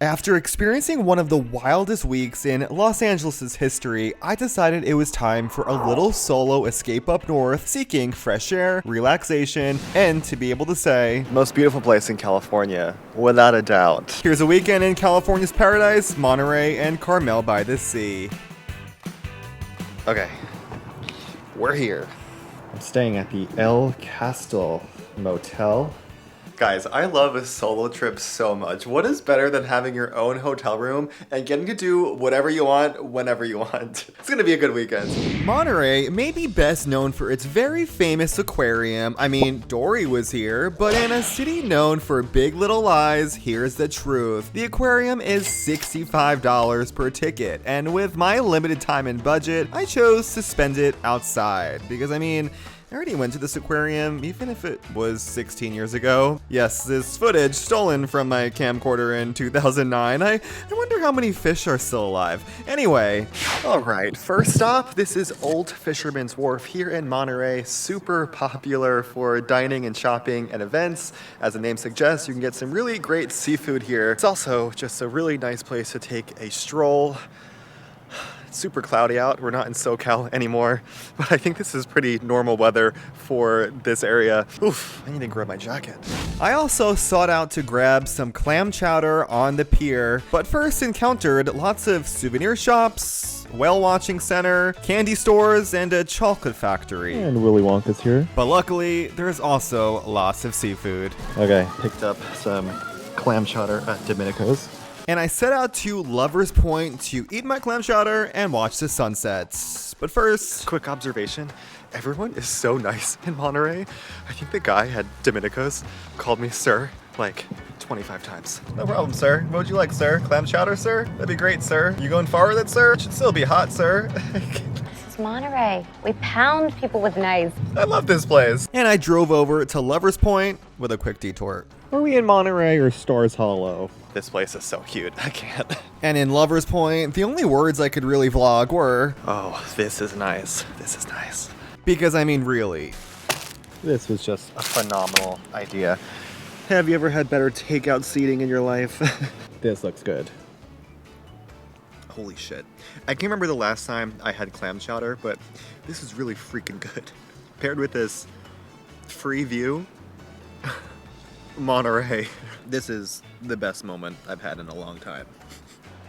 After experiencing one of the wildest weeks in Los Angeles' history, I decided it was time for a little solo escape up north, seeking fresh air, relaxation, and to be able to say, most beautiful place in California, without a doubt. Here's a weekend in California's paradise, Monterey and Carmel-by-the-Sea. Okay, we're here. I'm staying at the El Castle Motel. Guys, I love a solo trip so much. What is better than having your own hotel room and getting to do whatever you want, whenever you want? It's gonna be a good weekend. Monterey may be best known for its very famous aquarium. I mean, Dory was here, but in a city known for big little lies, here's the truth. The aquarium is $65 per ticket, and with my limited time and budget, I chose to spend it outside. Because I mean, I already went to this aquarium, even if it was 16 years ago. Yes, this footage stolen from my camcorder in 2009. I wonder how many fish are still alive. Anyway, all right, first stop, this is Old Fisherman's Wharf here in Monterey. Super popular for dining and shopping and events. As the name suggests, you can get some really great seafood here. It's also just a really nice place to take a stroll. Super cloudy out. We're not in SoCal anymore, but I think this is pretty normal weather for this area. Oof, I need to grab my jacket. I also sought out to grab some clam chowder on the pier, but first encountered lots of souvenir shops, whale watching center, candy stores, and a chocolate factory. And Willy Wonka's here. But luckily, there's also lots of seafood. Okay, picked up some clam chowder at Domenico's. And I set out to Lover's Point to eat my clam chowder and watch the sunsets. But first, quick observation. Everyone is so nice in Monterey. I think the guy at Domenico's called me sir like 25 times. No problem, sir. What would you like, sir? Clam chowder, sir? That'd be great, sir. You going far with it, sir? It should still be hot, sir. It's Monterey. We pound people with knives. I love this place. And I drove over to Lover's Point with a quick detour. Are we in Monterey or Stars Hollow? This place is so cute. I can't. And in Lover's Point, the only words I could really vlog were, oh, this is nice. This is nice. Because I mean, really. This was just A phenomenal idea. Have you ever had better takeout seating in your life? this looks good. Holy shit. I can't remember the last time I had clam chowder, but this is really freaking good. Paired with this free view. Monterey. This is the best moment I've had in a long time.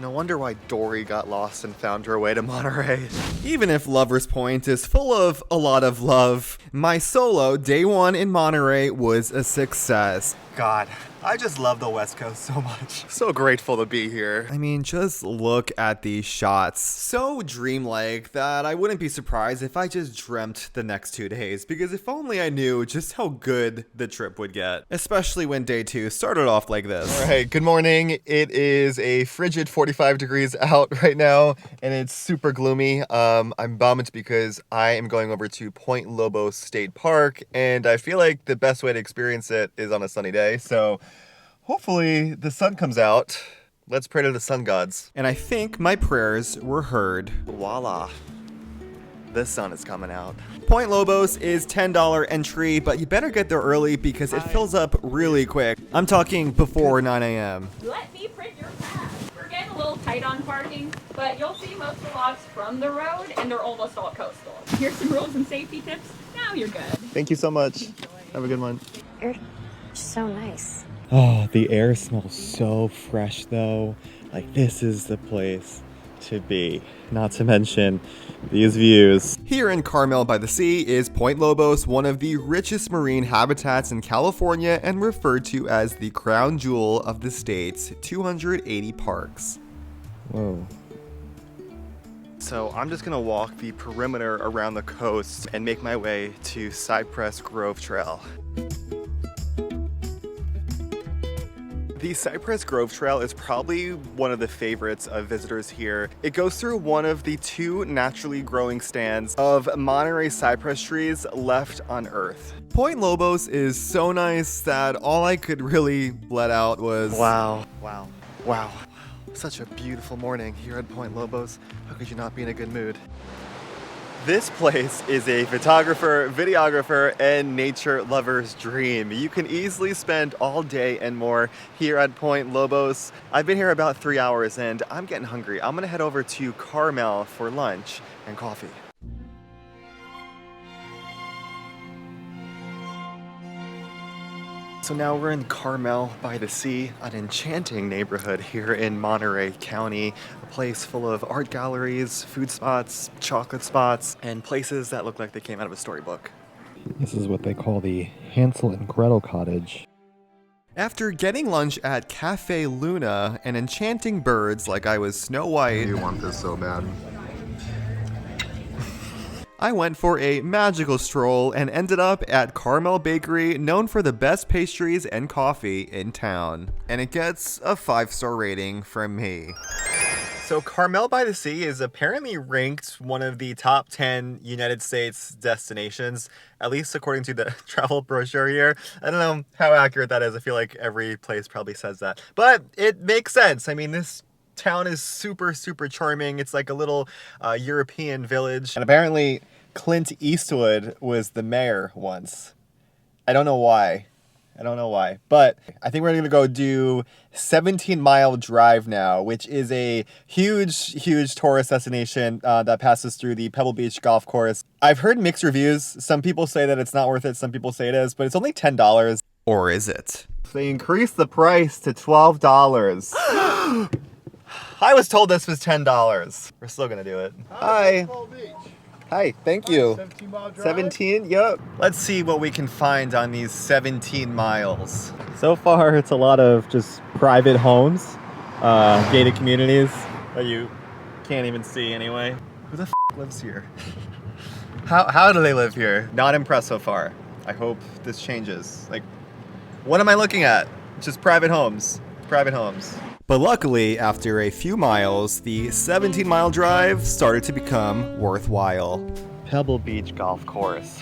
No wonder why Dory got lost and found her way to Monterey. Even if Lover's Point is full of a lot of love, my solo day one in Monterey was a success. God, I just love the West Coast so much. So grateful to be here. I mean, just look at these shots. So dreamlike that I wouldn't be surprised if I just dreamt the next 2 days, because if only I knew just how good the trip would get, especially when day two started off like this. All right, good morning. It is a frigid 45 degrees out right now, and it's super gloomy. I'm bummed because I am going over to Point Lobos State Park, and I feel like the best way to experience it is on a sunny day. So hopefully the sun comes out. Let's pray to the sun gods. And I think my prayers were heard. Voila. The sun is coming out. Point Lobos is $10 entry, but you better get there early because it fills up really quick. I'm talking before 9 a.m. Let me print your pass. We're getting a little tight on parking, but you'll see most of the lots from the road, and they're almost all coastal. Here's some rules and safety tips. Now you're good. Thank you so much. Have a good one. You're so nice. Oh, the air smells so fresh though. Like this is the place to be. Not to mention these views. Here in Carmel-by-the-Sea is Point Lobos, one of the richest marine habitats in California and referred to as the crown jewel of the state's 280 parks. Whoa. So I'm just gonna walk the perimeter around the coast and make my way to Cypress Grove Trail. The Cypress Grove Trail is probably one of the favorites of visitors here. It goes through one of the 2 naturally growing stands of Monterey cypress trees left on Earth. Point Lobos is so nice that all I could really let out was, wow, wow, wow. Such a beautiful morning here at Point Lobos. How could you not be in a good mood? This place is a photographer, videographer, and nature lover's dream. You can easily spend all day and more here at Point Lobos. I've been here about 3 hours and I'm getting hungry. I'm gonna head over to Carmel for lunch and coffee. So now we're in Carmel-by-the-Sea, an enchanting neighborhood here in Monterey County, a place full of art galleries, food spots, chocolate spots, and places that look like they came out of a storybook. This is what they call the Hansel and Gretel cottage. After getting lunch at Cafe Luna and enchanting birds like I was Snow White, You want this so bad. I went for a magical stroll and ended up at Carmel Bakery, known for the best pastries and coffee in town. And it gets a 5-star rating from me. So Carmel-by-the-Sea is apparently ranked one of the top 10 United States destinations, at least according to the travel brochure here. I don't know how accurate that is. I feel like every place probably says that. But it makes sense. I mean, this town is super, super charming. It's like a little European village. And apparently Clint Eastwood was the mayor once. I don't know why. But I think we're gonna go do 17-mile drive now, which is a huge tourist destination that passes through the Pebble Beach golf course. I've heard mixed reviews. Some people say that it's not worth it. Some people say it is, but it's only $10. Or is it? They increased the price to $12. I was told this was $10. We're still gonna do it. Hi. Hi, thank you. 17? Yup. Let's see what we can find on these 17 miles. So far, it's a lot of just private homes, gated communities that you can't even see anyway. Who the f lives here? How do they live here? Not impressed so far. I hope this changes. Like, what am I looking at? Just private homes. Private homes. But luckily, after a few miles, the 17-mile drive started to become worthwhile. Pebble Beach Golf Course.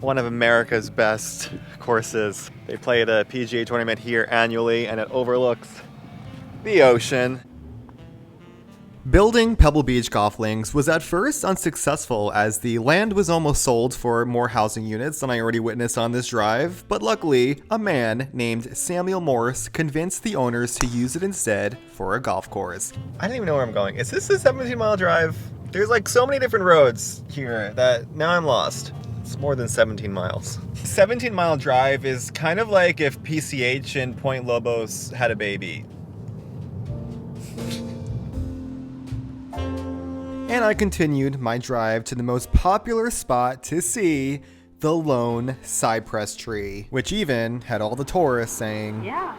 One of America's best courses. They play the PGA tournament here annually, and it overlooks the ocean. Building Pebble Beach golf links was at first unsuccessful as the land was almost sold for more housing units than I already witnessed on this drive, but luckily, a man named Samuel Morse convinced the owners to use it instead for a golf course. I don't even know where I'm going. Is this a 17-mile drive? There's like so many different roads here that now I'm lost. It's more than 17 miles. 17-mile drive is kind of like if PCH and Point Lobos had a baby. And I continued my drive to the most popular spot to see, the lone cypress tree, which even had all the tourists saying, Yeah,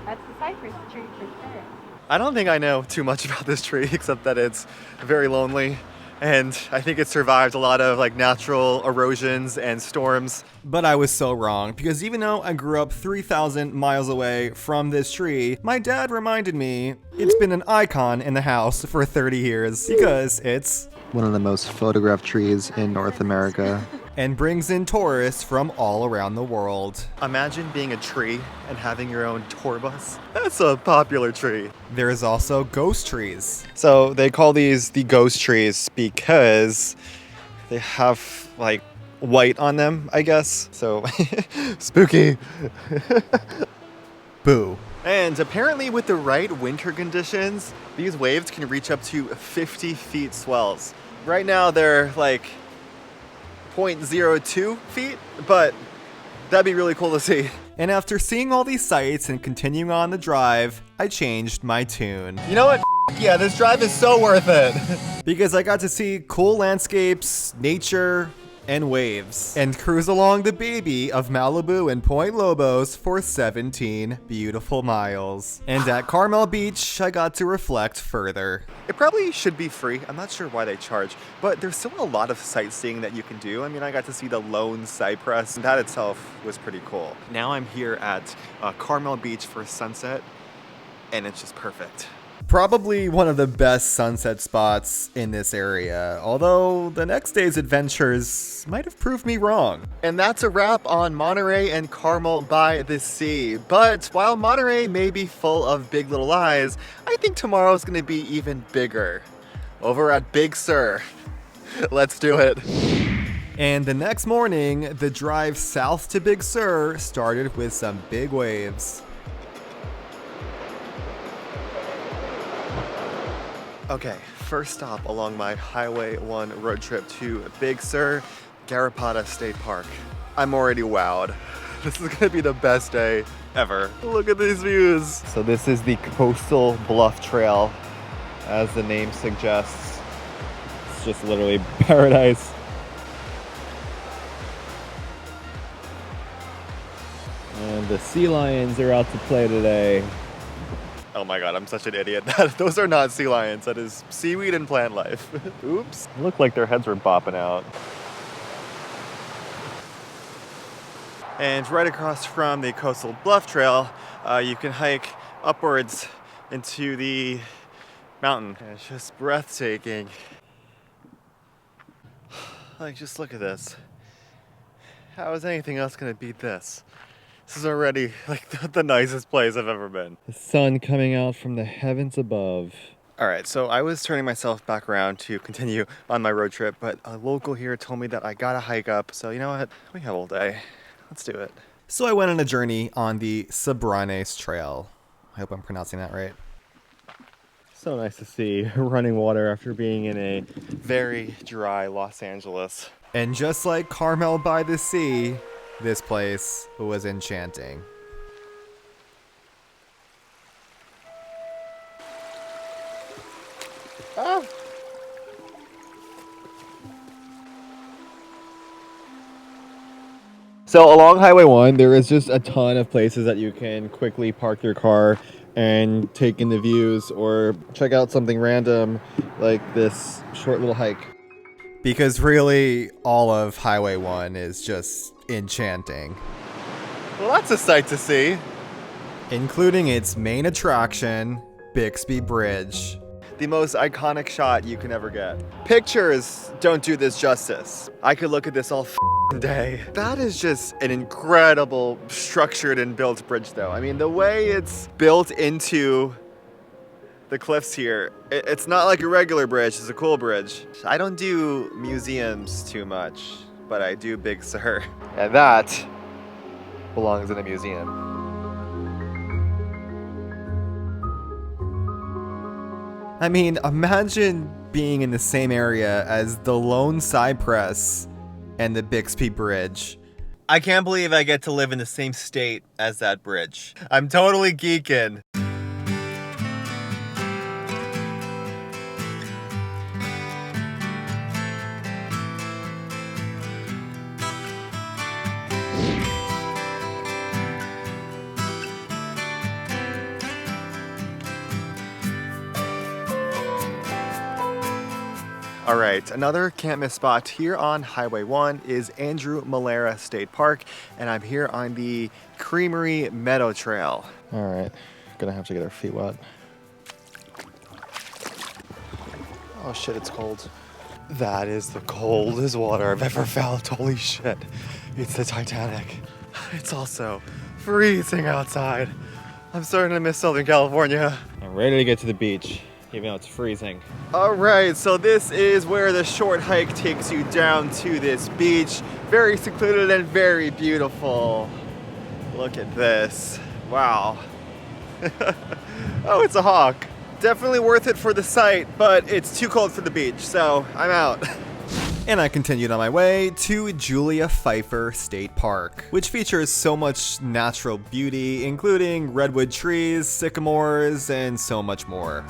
that's the cypress tree for sure. I don't think I know too much about this tree except that it's very lonely. And I think it survived a lot of like natural erosions and storms. But I was so wrong, because even though I grew up 3,000 miles away from this tree, my dad reminded me it's been an icon in the house for 30 years because it's One of the most photographed trees in North America. and brings in tourists from all around the world. Imagine being a tree and having your own tour bus. That's a popular tree. There is also ghost trees. So they call these the ghost trees because they have like white on them, I guess. So spooky. Boo. And apparently with the right winter conditions, these waves can reach up to 50 feet swells. Right now they're like 0.02 feet, but that'd be really cool to see. And after seeing all these sights and continuing on the drive, I changed my tune. You know what? Yeah, this drive is so worth it. Because I got to see cool landscapes, nature, and waves, and cruise along the baby of Malibu and Point Lobos for 17 beautiful miles. And at Carmel Beach, I got to reflect further. It probably should be free. I'm not sure why they charge, but there's still a lot of sightseeing that you can do. I mean, I got to see the lone cypress, and that itself was pretty cool. Now I'm here at Carmel Beach for sunset, and it's just perfect. Probably one of the best sunset spots in this area, although the next day's adventures might have proved me wrong. And that's a wrap on Monterey and Carmel-by-the-Sea. But while Monterey may be full of big little lies, I think tomorrow's gonna be even bigger. Over at Big Sur. Let's do it. And the next morning, the drive south to Big Sur started with some big waves. Okay, first stop along my Highway 1 road trip to Big Sur, Garrapata State Park. I'm already wowed. This is gonna be the best day ever. Look at these views. So this is the Coastal Bluff Trail, as the name suggests. It's just literally paradise. And the sea lions are out to play today. Oh my god, I'm such an idiot. Those are not sea lions, that is seaweed and plant life. Oops. It looked like their heads were bopping out. And right across from the Coastal Bluff Trail, you can hike upwards into the mountain. And it's just breathtaking. Like, just look at this. How is anything else gonna beat this? This is already like the nicest place I've ever been. The sun coming out from the heavens above. All right, so I was turning myself back around to continue on my road trip, but a local here told me that I gotta hike up. So you know what? We have all day. Let's do it. So I went on a journey on the Sabranes Trail. I hope I'm pronouncing that right. So nice to see running water after being in a Very dry Los Angeles. And just like Carmel-by-the-Sea, this place was enchanting. So along Highway 1, there is just a ton of places that you can quickly park your car and take in the views or check out something random like this short little hike. Because really, all of Highway 1 is just enchanting. Lots of sight to see. Including its main attraction, Bixby Bridge. The most iconic shot you can ever get. Pictures don't do this justice. I could look at this all day. That is just an incredible structured and built bridge though. I mean, the way it's built into the cliffs here, it's not like a regular bridge, it's a cool bridge. I don't do museums too much, but I do Big Sur. And that belongs in a museum. I mean, imagine being in the same area as the Lone Cypress and the Bixby Bridge. I can't believe I get to live in the same state as that bridge. I'm totally geeking. All right, another can't miss spot here on Highway 1 is Andrew Molera State Park, and I'm here on the Creamery Meadow Trail. All right, gonna have to get our feet wet. Oh shit, it's cold. That is the coldest water I've ever felt, holy shit. It's the Titanic. It's also freezing outside. I'm starting to miss Southern California. I'm ready to get to the beach, even though it's freezing. All right, so this is where the short hike takes you down to this beach. Very secluded and very beautiful. Look at this. Wow. Oh, it's a hawk. Definitely worth it for the sight, but it's too cold for the beach, so I'm out. And I continued on my way to Julia Pfeiffer State Park, which features so much natural beauty, including redwood trees, sycamores, and so much more.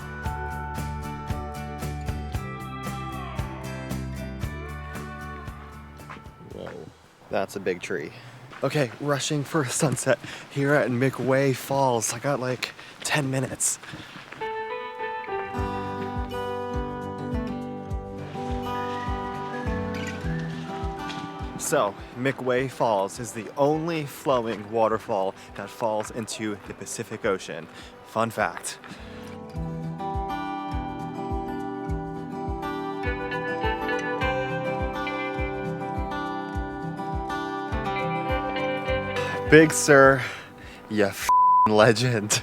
Whoa, that's a big tree. Okay, rushing for a sunset here at McWay Falls. I got like 10 minutes. So, McWay Falls is the only flowing waterfall that falls into the Pacific Ocean. Fun fact. Big Sur, you legend.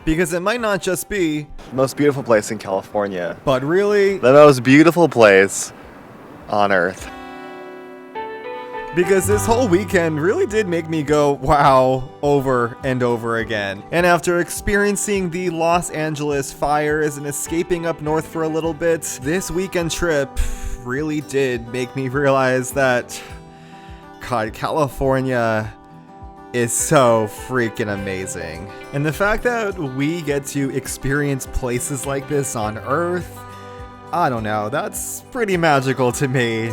Because it might not just be, Most beautiful place in California. but really, The most beautiful place on earth. Because this whole weekend really did make me go, wow, over and over again. And after experiencing the Los Angeles fires and escaping up north for a little bit, this weekend trip really did make me realize that, God, California is so freaking amazing. And the fact that we get to experience places like this on Earth, I don't know, that's pretty magical to me.